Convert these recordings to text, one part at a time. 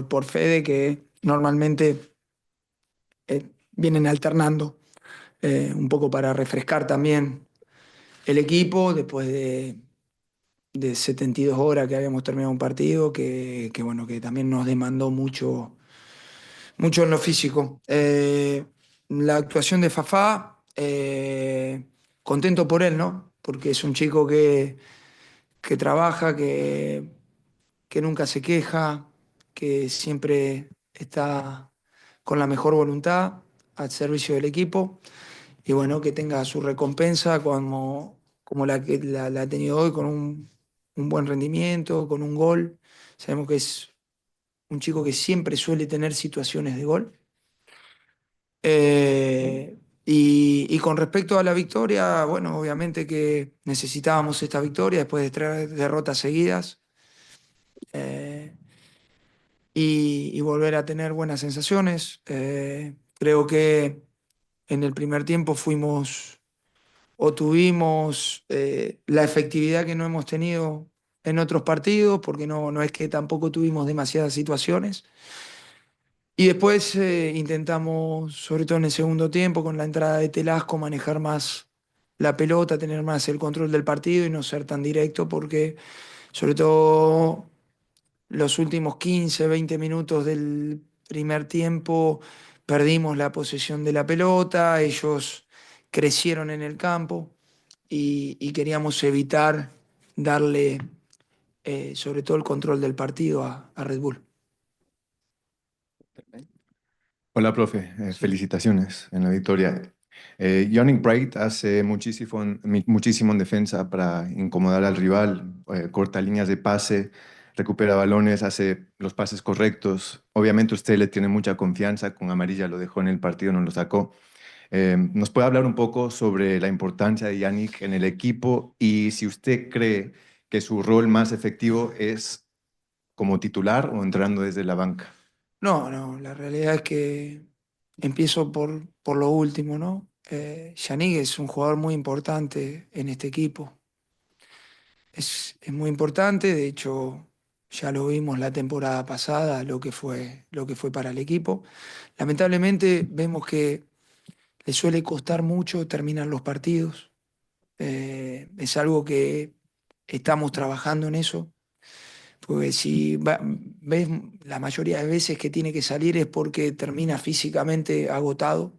por Fede, que normalmente vienen alternando, un poco para refrescar también el equipo después de 72 horas que habíamos terminado un partido, bueno, que también nos demandó mucho, mucho en lo físico. La actuación de Fafá, contento por él, ¿no? Porque es un chico que trabaja, que nunca se queja, que siempre está con la mejor voluntad al servicio del equipo y bueno, que tenga su recompensa como la que la ha tenido hoy con un buen rendimiento, con un gol. Sabemos que es un chico que siempre suele tener situaciones de gol. Y con respecto a la victoria, bueno, obviamente que necesitábamos esta victoria después de 3 derrotas seguidas. eh, y volver a tener buenas sensaciones. Creo que en el primer tiempo fuimos o tuvimos la efectividad que no hemos tenido en otros partidos, porque no es que tampoco tuvimos demasiadas situaciones. Y después intentamos, sobre todo en el segundo tiempo, con la entrada de Telasco, manejar más la pelota, tener más el control del partido y no ser tan directo, porque sobre todo los últimos 15, 20 minutos del primer tiempo perdimos la posesión de la pelota, ellos crecieron en el campo y queríamos evitar darle sobre todo el control del partido a Red Bull. Hola, profe. Sí. Felicitaciones en la victoria. Yannick Bright hace muchísimo en defensa para incomodar al rival, corta líneas de pase, recupera balones, hace los pases correctos. Obviamente usted le tiene mucha confianza, con amarilla lo dejó en el partido, no lo sacó. ¿Nos puede hablar un poco sobre la importancia de Yannick en el equipo y si usted cree que su rol más efectivo es como titular o entrando desde la banca? No, no, la realidad es que empiezo por lo último, ¿no? Yannick es un jugador muy importante en este equipo. Es muy importante, de hecho ya lo vimos la temporada pasada, lo que fue para el equipo. Lamentablemente vemos que le suele costar mucho terminar los partidos. Es algo que estamos trabajando en eso, porque si ves la mayoría de veces que tiene que salir es porque termina físicamente agotado.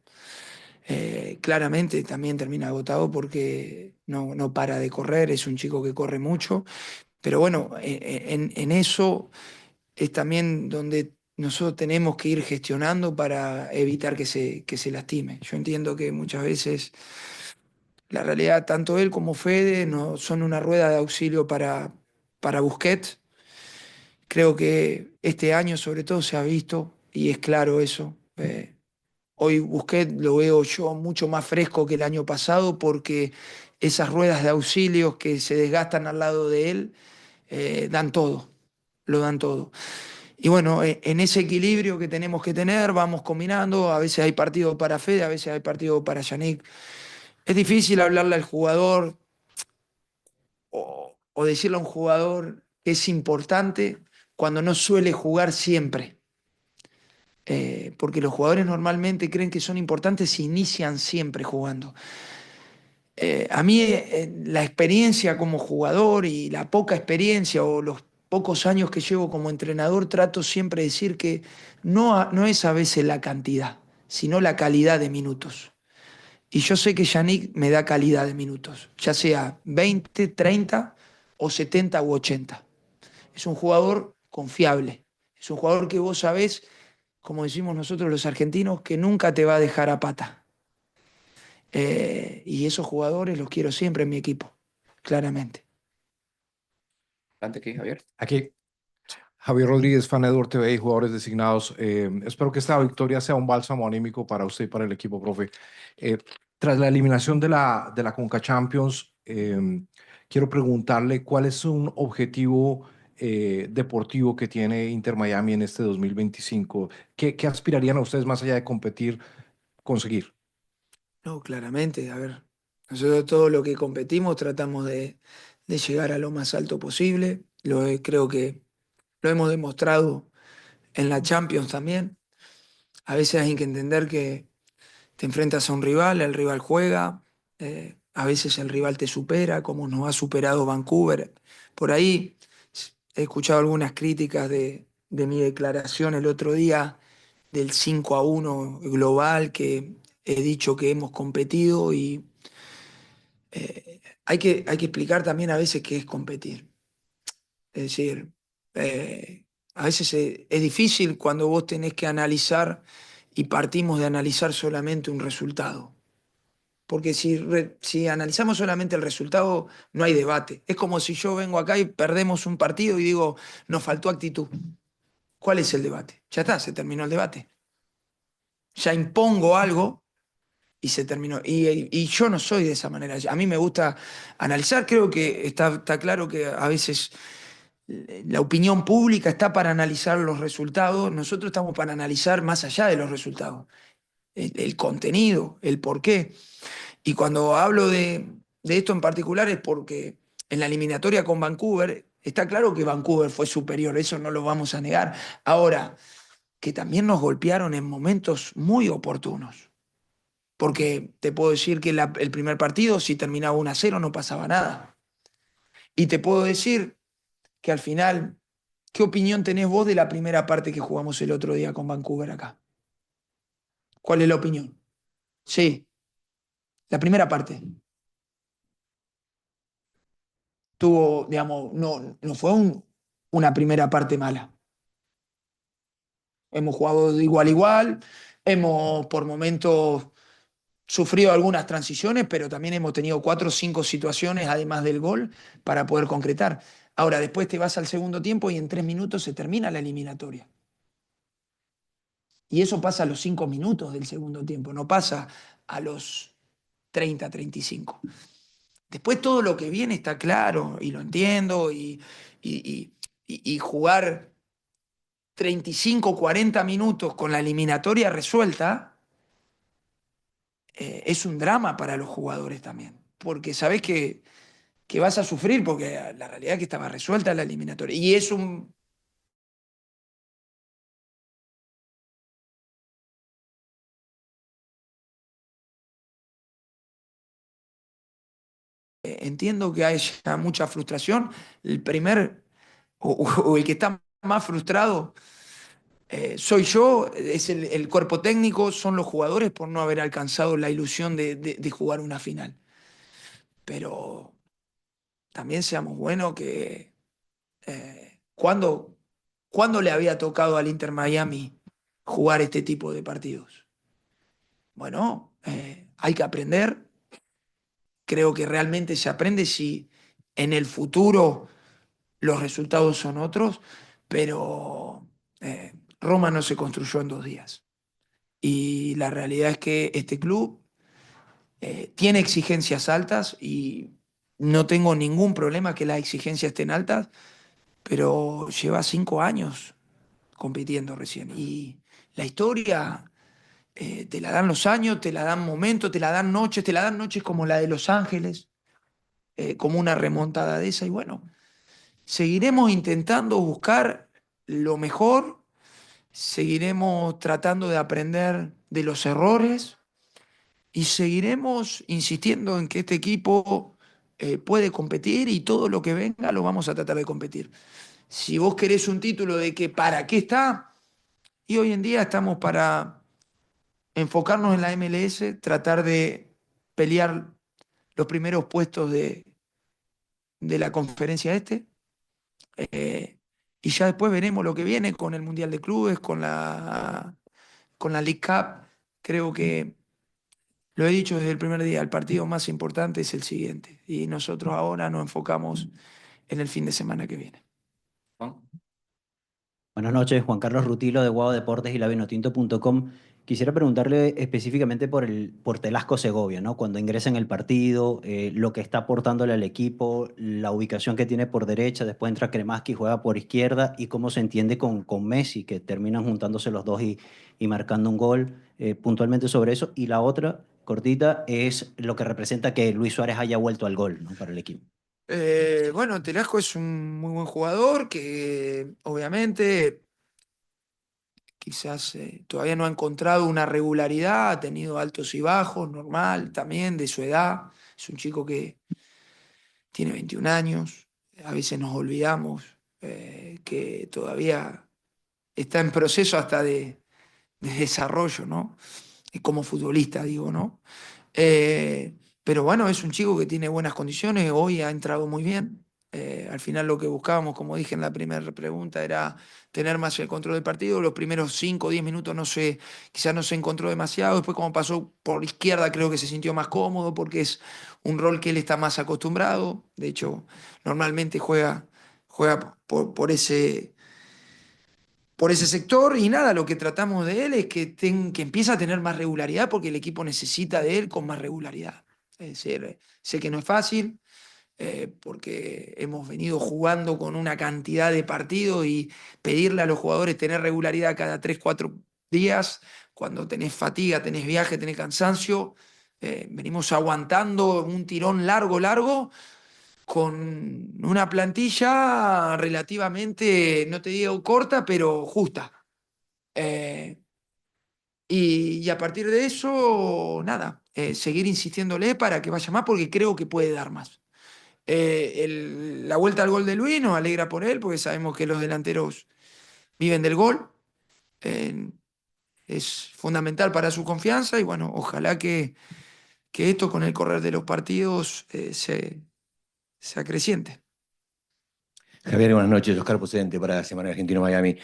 Claramente también termina agotado porque no para de correr, es un chico que corre mucho. Pero bueno, en eso es también donde nosotros tenemos que ir gestionando para evitar que se lastime. Yo entiendo que muchas veces la realidad, tanto él como Fede no, son una rueda de auxilio para Busquets. Creo que este año sobre todo se ha visto y es claro eso. Hoy Busquets lo veo yo mucho más fresco que el año pasado porque esas ruedas de auxilios que se desgastan al lado de él dan todo, lo dan todo. Y bueno, en ese equilibrio que tenemos que tener, vamos combinando. A veces hay partido para Fede, a veces hay partido para Yannick. Es difícil hablarle al jugador o decirle a un jugador que es importante cuando no suele jugar siempre. Porque los jugadores normalmente creen que son importantes y inician siempre jugando. A mí la experiencia como jugador y la poca experiencia o los pocos años que llevo como entrenador, trato siempre de decir que no es a veces la cantidad, sino la calidad de minutos. Y yo sé que Yannick me da calidad de minutos, ya sea 20, 30 o 70 u 80. Es un jugador confiable, es un jugador que vos sabés, como decimos nosotros los argentinos, que nunca te va a dejar a pata. Y esos jugadores los quiero siempre en mi equipo, claramente. Adelante aquí, Javier. Aquí, Javier Rodríguez, fan de TV y jugadores designados. Espero que esta victoria sea un bálsamo anímico para usted y para el equipo, profe. Eh, Tras la eliminación de la Conca Champions, quiero preguntarle cuál es un objetivo deportivo que tiene Inter Miami en este 2025. ¿Qué aspirarían a ustedes más allá de competir, conseguir? No, claramente, a ver, nosotros todo lo que competimos tratamos de llegar a lo más alto posible. Creo que lo hemos demostrado en la Champions también. A veces hay que entender que te enfrentas a un rival, el rival juega, a veces el rival te supera, como nos ha superado Vancouver. Por ahí he escuchado algunas críticas de mi declaración el otro día del 5-1 global, que he dicho que hemos competido y hay que explicar también a veces qué es competir. Es decir, a veces es difícil cuando vos tenés que analizar y partimos de analizar solamente un resultado. Porque si analizamos solamente el resultado, no hay debate. Es como si yo vengo acá y perdemos un partido y digo, nos faltó actitud. ¿Cuál es el debate? Ya está, se terminó el debate. Ya impongo algo y se terminó. Y yo no soy de esa manera. A mí me gusta analizar. Creo que está claro que a veces la opinión pública está para analizar los resultados. Nosotros estamos para analizar más allá de los resultados. El contenido, el porqué. Y cuando hablo de esto en particular es porque en la eliminatoria con Vancouver, está claro que Vancouver fue superior, eso no lo vamos a negar. Ahora, que también nos golpearon en momentos muy oportunos. Porque te puedo decir que el primer partido, si terminaba 1-0, no pasaba nada. Y te puedo decir que al final, ¿qué opinión tenés vos de la primera parte que jugamos el otro día con Vancouver acá? ¿Cuál es la opinión? Sí, la primera parte. Tuvo, digamos, no fue una primera parte mala. Hemos jugado de igual a igual, hemos por momentos sufrido algunas transiciones, pero también hemos tenido 4 o 5 situaciones, además del gol, para poder concretar. Ahora, después te vas al segundo tiempo y en 3 minutos se termina la eliminatoria. Y eso pasa a los 5 minutos del segundo tiempo, no pasa a los 30, 35. Después todo lo que viene está claro y lo entiendo y jugar 35, 40 minutos con la eliminatoria resuelta, es un drama para los jugadores también. Porque sabés que vas a sufrir porque la realidad es que estaba resuelta la eliminatoria. Y es un... entiendo que hay ya mucha frustración. El primer o el que está más frustrado soy yo, es el cuerpo técnico, son los jugadores por no haber alcanzado la ilusión de jugar una final. Pero también seamos buenos que ¿cuándo le había tocado al Inter Miami jugar este tipo de partidos? Bueno, hay que aprender. Creo que realmente se aprende si en el futuro los resultados son otros, pero Roma no se construyó en 2 días. Y la realidad es que este club tiene exigencias altas y no tengo ningún problema que las exigencias estén altas, pero lleva 5 años compitiendo recién. Y la historia te la dan los años, te la dan momentos, te la dan noches como la de Los Ángeles, como una remontada de esa. Y bueno, seguiremos intentando buscar lo mejor, seguiremos tratando de aprender de los errores y seguiremos insistiendo en que este equipo puede competir y todo lo que venga lo vamos a tratar de competir. Si vos querés un título de que para qué está, y hoy en día estamos para enfocarnos en la MLS, tratar de pelear los primeros puestos de la conferencia eh, y ya después veremos lo que viene con el Mundial de Clubes, con la League Cup. Creo que lo he dicho desde el primer día, el partido más importante es el siguiente y nosotros ahora nos enfocamos en el fin de semana que viene. Juan. Buenas noches, Juan Carlos Rutilo de Guado Deportes y lavinotinto.com. Quisiera preguntarle específicamente por Telasco Segovia, ¿no? Cuando ingresa en el partido, lo que está aportándole al equipo, la ubicación que tiene por derecha, después entra Cremaschi y juega por izquierda, y cómo se entiende con Messi, que terminan juntándose los dos y marcando un gol, puntualmente sobre eso. Y la otra, cortita, es lo que representa que Luis Suárez haya vuelto al gol, ¿no? Para el equipo. Bueno, Telasco es un muy buen jugador que obviamente quizás todavía no ha encontrado una regularidad, ha tenido altos y bajos, normal también, de su edad. Es un chico que tiene 21 años, a veces nos olvidamos que todavía está en proceso hasta de desarrollo, ¿no? Como futbolista, digo, ¿no? Pero bueno, es un chico que tiene buenas condiciones, hoy ha entrado muy bien. Al final lo que buscábamos, como dije en la primera pregunta, era tener más el control del partido. Los primeros 5 o 10 minutos quizás no se encontró demasiado. Después, como pasó por izquierda, creo que se sintió más cómodo porque es un rol que él está más acostumbrado. De hecho, normalmente juega por ese sector y nada, lo que tratamos de él es que empiece a tener más regularidad porque el equipo necesita de él con más regularidad. Es decir, sé que no es fácil porque hemos venido jugando con una cantidad de partidos y pedirle a los jugadores tener regularidad cada 3 4 días, cuando tenés fatiga, tenés viaje, tenés cansancio, venimos aguantando un tirón largo con una plantilla relativamente, no te digo corta, pero justa. Eh, y a partir de eso, nada, seguir insistiéndole para que vaya más porque creo que puede dar más. La vuelta al gol de Luis nos alegra por él porque sabemos que los delanteros viven del gol. Eh, es fundamental para su confianza y bueno, ojalá que esto con el correr de los partidos se acreciente. Javier, buenas noches. Oscar Procedente para Semana Argentino-Miami.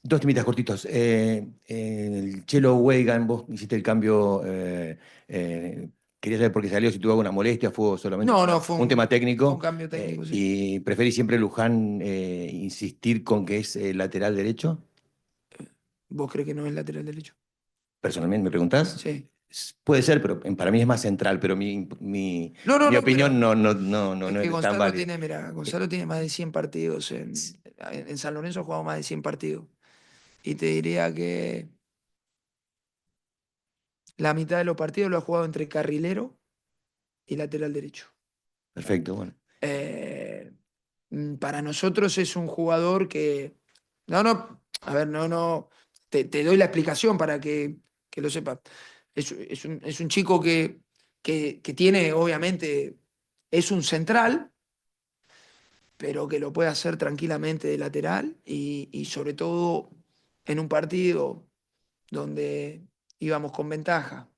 Dos temitas cortitos. El Chelo Weigan, vos hiciste el cambio. Quería saber por qué salió, si tuvo alguna molestia, fue solamente No, fue un tema fue técnico. un cambio técnico, sí. ¿Y preferís siempre Luján insistir con que es lateral derecho? ¿Vos crees que no es lateral derecho? Personalmente, ¿me preguntás? Sí. Puede ser, pero para mí es más central, pero mi No, opinión pero no es que es tan válida. Mira, Gonzalo tiene más de 100 partidos. En San Lorenzo ha jugado más de 100 partidos. Y te diría que la mitad de los partidos lo ha jugado entre carrilero y lateral derecho. Perfecto, bueno. Para nosotros es un jugador que. A ver, te doy la explicación para que lo sepas. Es un chico que tiene, obviamente, es un central, pero que lo puede hacer tranquilamente de lateral y sobre todo en un partido donde íbamos con ventaja,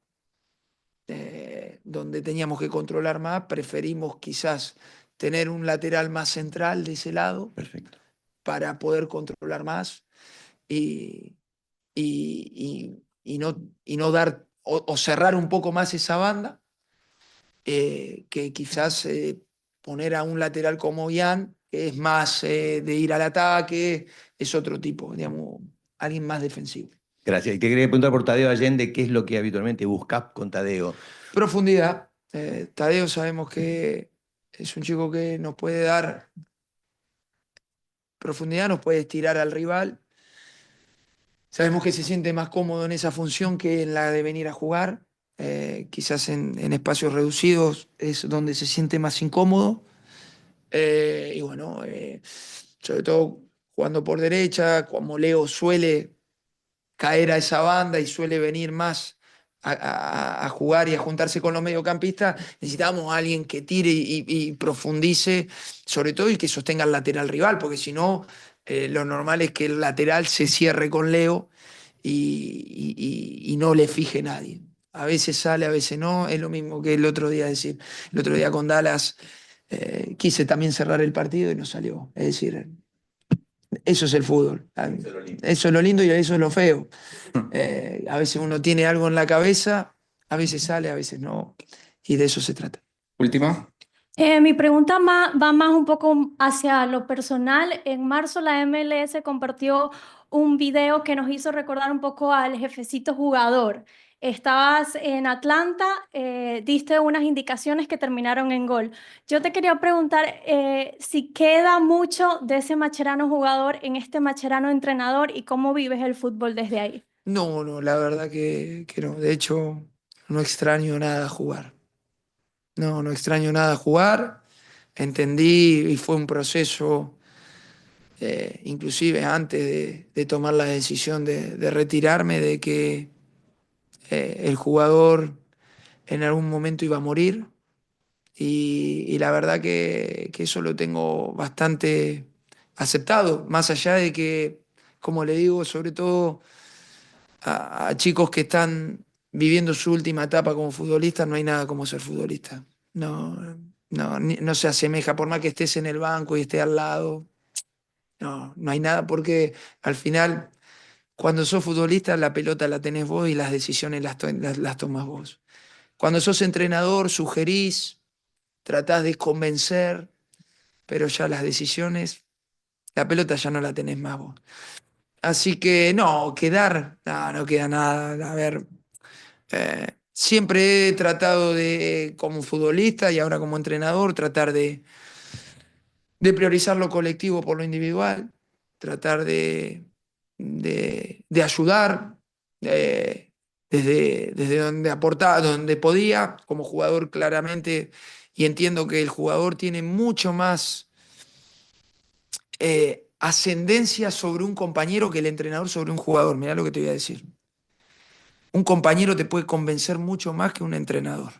donde teníamos que controlar más, preferimos quizás tener un lateral más central de ese lado Perfecto. para poder controlar más y, y no dar o cerrar un poco más esa banda, que quizás poner a un lateral como Ian, que es más de ir al ataque, es otro tipo, digamos, alguien más defensivo. Gracias. Y te quería preguntar por Tadeo Allende, ¿qué es lo que habitualmente buscas con Tadeo? Profundidad. Tadeo sabemos que es un chico que nos puede dar profundidad, nos puede estirar al rival. Sabemos que se siente más cómodo en esa función que en la de venir a jugar. Quizás en espacios reducidos es donde se siente más incómodo. Y bueno, sobre todo jugando por derecha, como Leo suele caer a esa banda y suele venir más a jugar y a juntarse con los mediocampistas, necesitamos a alguien que tire y profundice, sobre todo y que sostenga el lateral rival, porque si no, lo normal es que el lateral se cierre con Leo y no le fije nadie. A veces sale, a veces no, es lo mismo que el otro día decir. El otro día con Dallas quise también cerrar el partido y no salió. Es decir, eso es el fútbol. Eso es lo lindo y eso es lo feo. A veces uno tiene algo en la cabeza, a veces sale, a veces no, y de eso se trata. Última. Mi pregunta va más un poco hacia lo personal. En marzo la MLS compartió un video que nos hizo recordar un poco al jefecito jugador. Estabas en Atlanta, diste unas indicaciones que terminaron en gol. Yo te quería preguntar si queda mucho de ese Macherano jugador en este Macherano entrenador y cómo vives el fútbol desde ahí. No, la verdad que no. De hecho, no extraño nada jugar. No extraño nada jugar. Entendí y fue un proceso inclusive antes de tomar la decisión de retirarme, de que el jugador en algún momento iba a morir. Y la verdad que eso lo tengo bastante aceptado, más allá de que, como le digo, sobre todo a chicos que están viviendo su última etapa como futbolistas, no hay nada como ser futbolista. No, no se asemeja, por más que estés en el banco y estés al lado. No hay nada porque al final, cuando sos futbolista, la pelota la tenés vos y las decisiones las tomás vos. Cuando sos entrenador, sugerís, tratás de convencer, pero ya las decisiones, la pelota ya no la tenés más vos. Así que no, no queda nada. A ver, siempre he tratado de, como futbolista y ahora como entrenador, tratar de priorizar lo colectivo por lo individual, tratar de ayudar desde donde aportaba, donde podía, como jugador claramente, y entiendo que el jugador tiene mucho más ascendencia sobre un compañero que el entrenador sobre un jugador. Mirá lo que te voy a decir. Un compañero te puede convencer mucho más que un entrenador.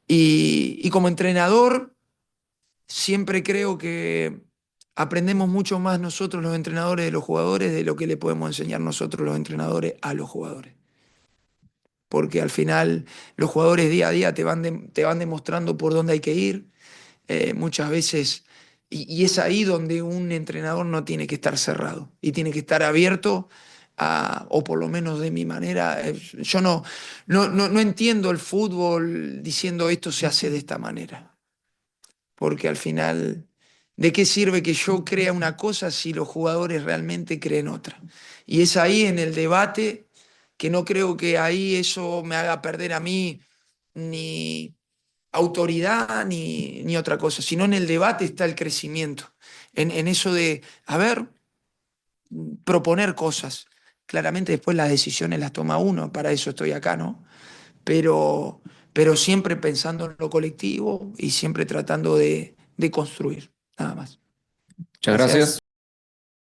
Y como entrenador, siempre creo que aprendemos mucho más nosotros los entrenadores de los jugadores de lo que le podemos enseñar nosotros los entrenadores a los jugadores. Porque al final los jugadores día a día te van demostrando por dónde hay que ir. Muchas veces, y es ahí donde un entrenador no tiene que estar cerrado y tiene que estar abierto o por lo menos de mi manera, yo no entiendo el fútbol diciendo esto se hace de esta manera, porque al final, ¿de qué sirve que yo crea una cosa si los jugadores realmente creen otra? Y es ahí en el debate que no creo que ahí eso me haga perder a mí ni autoridad ni otra cosa, sino en el debate está el crecimiento, en eso de, a ver, proponer cosas. Claramente después las decisiones las toma uno, para eso estoy acá, ¿no? Pero, pero siempre pensando en lo colectivo y siempre tratando de construir, nada más. Muchas gracias.